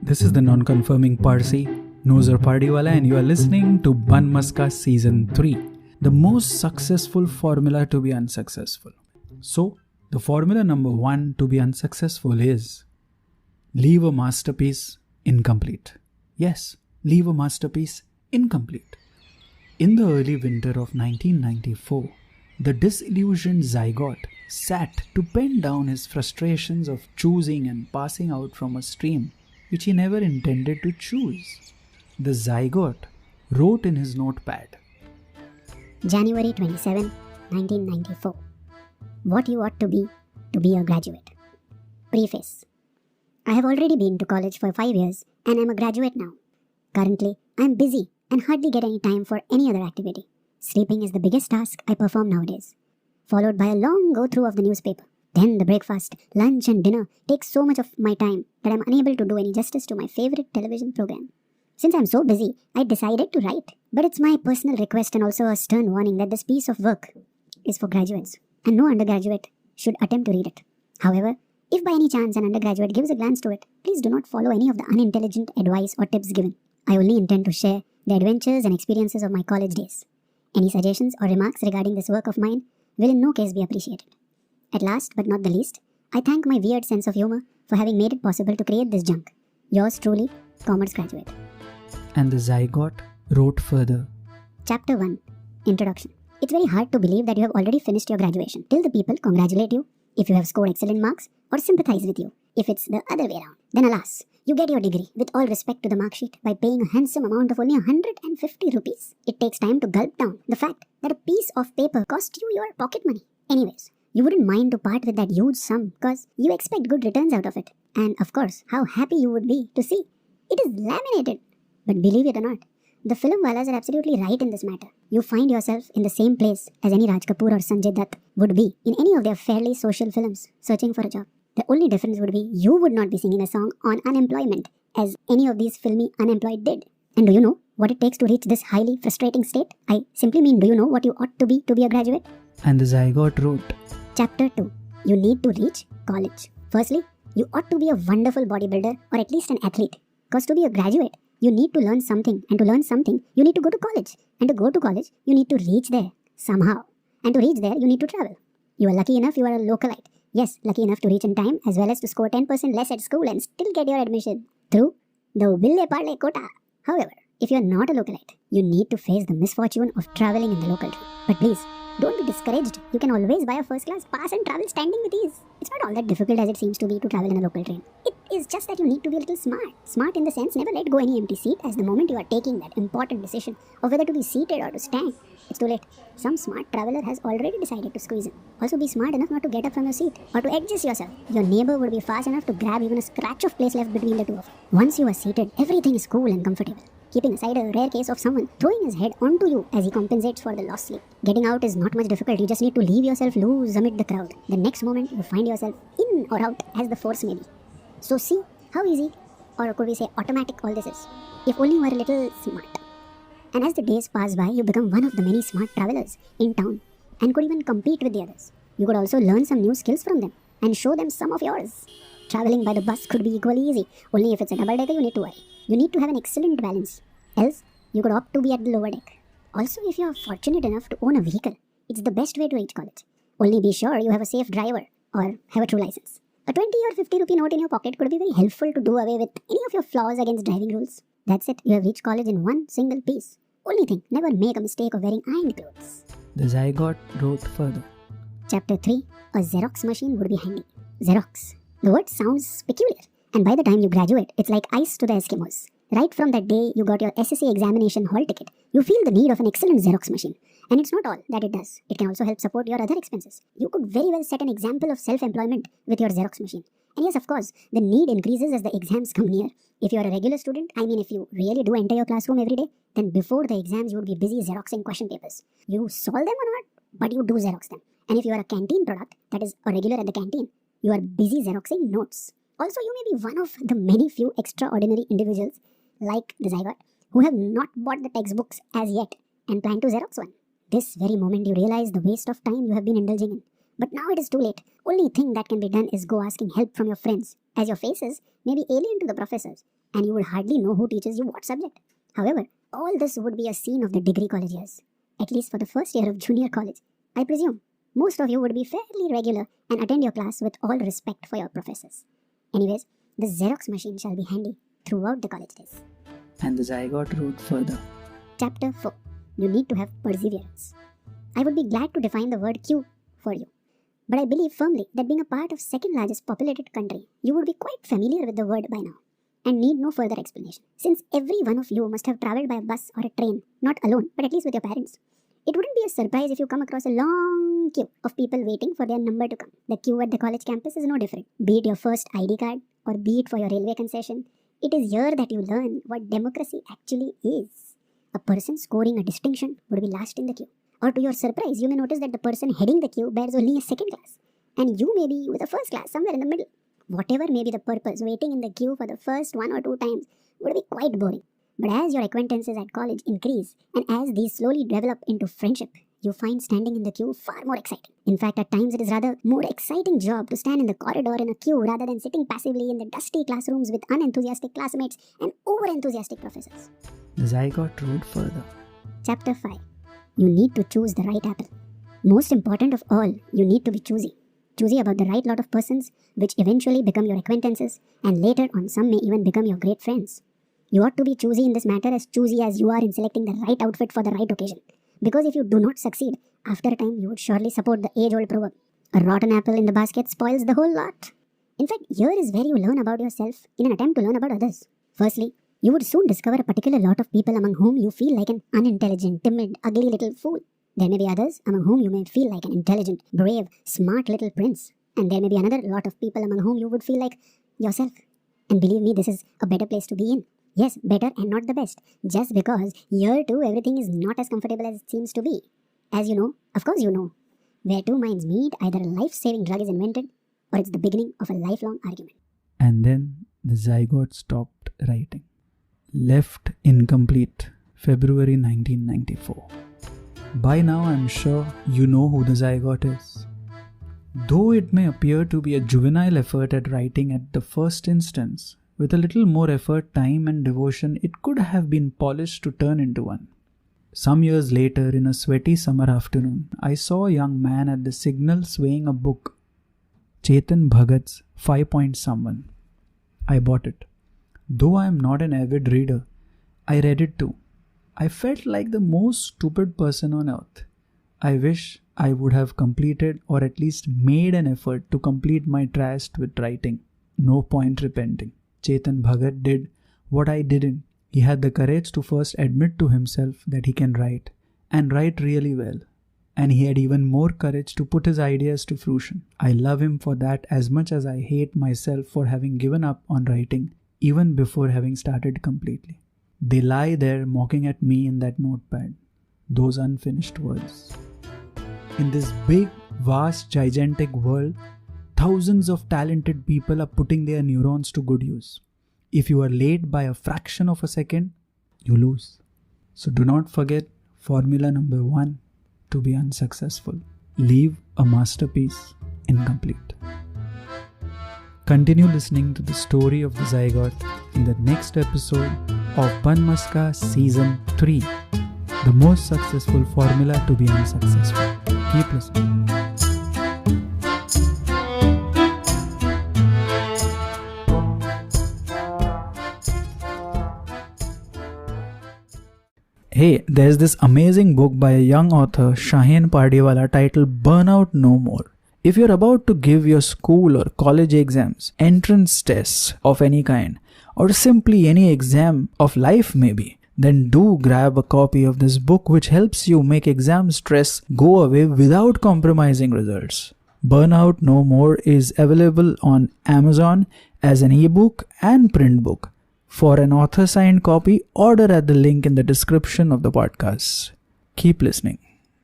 This is the non-confirming Parsi, Nozer Pardiwala, and you are listening to Ban Maska Season 3, the most successful formula to be unsuccessful. So, the formula number 1 to be unsuccessful is leave a masterpiece incomplete. Yes, leave a masterpiece incomplete. In the early winter of 1994, the disillusioned zygote sat to pen down his frustrations of choosing and passing out from a stream which he never intended to choose. The zygote wrote in his notepad, January 27, 1994. What you ought to be a graduate. Preface. I have already been to college for 5 years and am a graduate now. Currently, I am busy and hardly get any time for any other activity. Sleeping is the biggest task I perform nowadays, followed by a long go-through of the newspaper. Then the breakfast, lunch and dinner takes so much of my time that I am unable to do any justice to my favorite television program. Since I am so busy, I decided to write. But it's my personal request and also a stern warning that this piece of work is for graduates and no undergraduate should attempt to read it. However, if by any chance an undergraduate gives a glance to it, please do not follow any of the unintelligent advice or tips given. I only intend to share the adventures and experiences of my college days. Any suggestions or remarks regarding this work of mine will in no case be appreciated. At last but not the least, I thank my weird sense of humor for having made it possible to create this junk. Yours truly, Commerce Graduate. and the zygote wrote further. Chapter 1. Introduction. It's very hard to believe that you have already finished your graduation till the people congratulate you if you have scored excellent marks or sympathize with you if it's the other way around. Then alas, you get your degree with all respect to the mark sheet by paying a handsome amount of only 150 rupees. It takes time to gulp down the fact that a piece of paper cost you your pocket money. Anyways, you wouldn't mind to part with that huge sum because you expect good returns out of it. And of course, how happy you would be to see it is laminated. But believe it or not, the film walas are absolutely right in this matter. You find yourself in the same place as any Raj Kapoor or Sanjay Dutt would be in any of their fairly social films searching for a job. The only difference would be you would not be singing a song on unemployment as any of these filmy unemployed did. And do you know what it takes to reach this highly frustrating state? I simply mean, do you know what you ought to be a graduate? And the zygote wrote, Chapter 2. You need to reach college. Firstly, you ought to be a wonderful bodybuilder or at least an athlete. Because to be a graduate, you need to learn something. And to learn something, you need to go to college. And to go to college, you need to reach there somehow. And to reach there, you need to travel. You are lucky enough you are a localite. Yes, lucky enough to reach in time as well as to score 10% less at school and still get your admission through the Ville Parle quota. However, if you are not a localite, you need to face the misfortune of traveling in the local train. But please, don't be discouraged. You can always buy a first class pass and travel standing with ease. It's not all that difficult as it seems to be to travel in a local train. It is just that you need to be a little smart. Smart in the sense, never let go any empty seat as the moment you are taking that important decision of whether to be seated or to stand, it's too late. Some smart traveler has already decided to squeeze in. Also be smart enough not to get up from your seat or to adjust yourself. Your neighbor would be fast enough to grab even a scratch of place left between the two of you. Once you are seated, everything is cool and comfortable. Keeping aside a rare case of someone throwing his head onto you as he compensates for the lost sleep. Getting out is not much difficult. You just need to leave yourself loose amid the crowd. The next moment you find yourself in or out as the force may be. So see how easy, or could we say automatic, all this is. If only you were a little smart. And as the days pass by, you become one of the many smart travelers in town and could even compete with the others. You could also learn some new skills from them and show them some of yours. Traveling by the bus could be equally easy. Only if it's a double-decker, you need to worry. You need to have an excellent balance. Else, you could opt to be at the lower deck. Also, if you are fortunate enough to own a vehicle, it's the best way to reach college. Only be sure you have a safe driver or have a true license. A 20 or 50 rupee note in your pocket could be very helpful to do away with any of your flaws against driving rules. That's it. You have reached college in one single piece. Only thing, never make a mistake of wearing ironed clothes. the zygote wrote further. Chapter 3. A Xerox machine would be handy. Xerox. The word sounds peculiar. And by the time you graduate, it's like ice to the Eskimos. Right from that day you got your SSC examination hall ticket, you feel the need of an excellent Xerox machine. And it's not all that it does. It can also help support your other expenses. You could very well set an example of self-employment with your Xerox machine. And yes, of course, the need increases as the exams come near. If you are a regular student, if you really do enter your classroom every day, then before the exams you would be busy Xeroxing question papers. You solve them or not, but you do Xerox them. And if you are a canteen product, that is a regular at the canteen, you are busy Xeroxing notes. Also, you may be one of the many few extraordinary individuals like the zygote who have not bought the textbooks as yet and plan to Xerox one. This very moment you realize the waste of time you have been indulging in. But now it is too late. Only thing that can be done is go asking help from your friends as your faces may be alien to the professors and you would hardly know who teaches you what subject. However, all this would be a scene of the degree college years, at least for the first year of junior college. I presume most of you would be fairly regular and attend your class with all respect for your professors. Anyways, the Xerox machine shall be handy throughout the college days. And the zygote wrote further. Chapter 4. You need to have perseverance. I would be glad to define the word queue for you. But I believe firmly that being a part of second largest populated country, you would be quite familiar with the word by now and need no further explanation. Since every one of you must have travelled by a bus or a train, not alone, but at least with your parents. It wouldn't be a surprise if you come across a long queue of people waiting for their number to come. The queue at the college campus is no different. Be it your first ID card or be it for your railway concession, it is here that you learn what democracy actually is. A person scoring a distinction would be last in the queue. Or to your surprise, you may notice that the person heading the queue bears only a second class. And you may be with a first class somewhere in the middle. Whatever may be the purpose, waiting in the queue for the first 1 or 2 times would be quite boring. But as your acquaintances at college increase and as these slowly develop into friendship, you find standing in the queue far more exciting. In fact, at times it is rather more exciting job to stand in the corridor in a queue rather than sitting passively in the dusty classrooms with unenthusiastic classmates and over-enthusiastic professors. The zygote wrote further. Chapter 5. You need to choose the right apple. Most important of all, you need to be choosy. Choosy about the right lot of persons, which eventually become your acquaintances, and later on some may even become your great friends. You ought to be choosy in this matter as choosy as you are in selecting the right outfit for the right occasion. Because if you do not succeed, after a time you would surely support the age-old proverb, a rotten apple in the basket spoils the whole lot. In fact, here is where you learn about yourself in an attempt to learn about others. Firstly, you would soon discover a particular lot of people among whom you feel like an unintelligent, timid, ugly little fool. There may be others among whom you may feel like an intelligent, brave, smart little prince. And there may be another lot of people among whom you would feel like yourself. And believe me, this is a better place to be in. Yes, better and not the best. Just because here too everything is not as comfortable as it seems to be. As you know, of course you know, where two minds meet, either a life-saving drug is invented or it's the beginning of a lifelong argument. And then the zygote stopped writing. Left incomplete, February 1994. By now I'm sure you know who the zygote is. Though it may appear to be a juvenile effort at writing at the first instance, with a little more effort, time and devotion, it could have been polished to turn into one. Some years later, in a sweaty summer afternoon, I saw a young man at the signal swaying a book, Chetan Bhagat's 5-Point Someone. I bought it. Though I am not an avid reader, I read it too. I felt like the most stupid person on earth. I wish I would have completed or at least made an effort to complete my tryst with writing. No point repenting. Chetan Bhagat did what I didn't. He had the courage to first admit to himself that he can write, and write really well. And he had even more courage to put his ideas to fruition. I love him for that as much as I hate myself for having given up on writing, even before having started completely. They lie there mocking at me in that notepad, those unfinished words. In this big, vast, gigantic world, thousands of talented people are putting their neurons to good use. If you are late by a fraction of a second, you lose. So do not forget formula number 1 to be unsuccessful. Leave a masterpiece incomplete. Continue listening to the story of the zygote in the next episode of Ban Maska Season 3, the most successful formula to be unsuccessful. Keep listening. Hey, there's this amazing book by a young author, Shaheen Pardiwala, titled Burnout No More. If you're about to give your school or college exams, entrance tests of any kind, or simply any exam of life maybe, then do grab a copy of this book which helps you make exam stress go away without compromising results. Burnout No More is available on Amazon as an ebook and print book. For an author-signed copy, order at the link in the description of the podcast. Keep listening.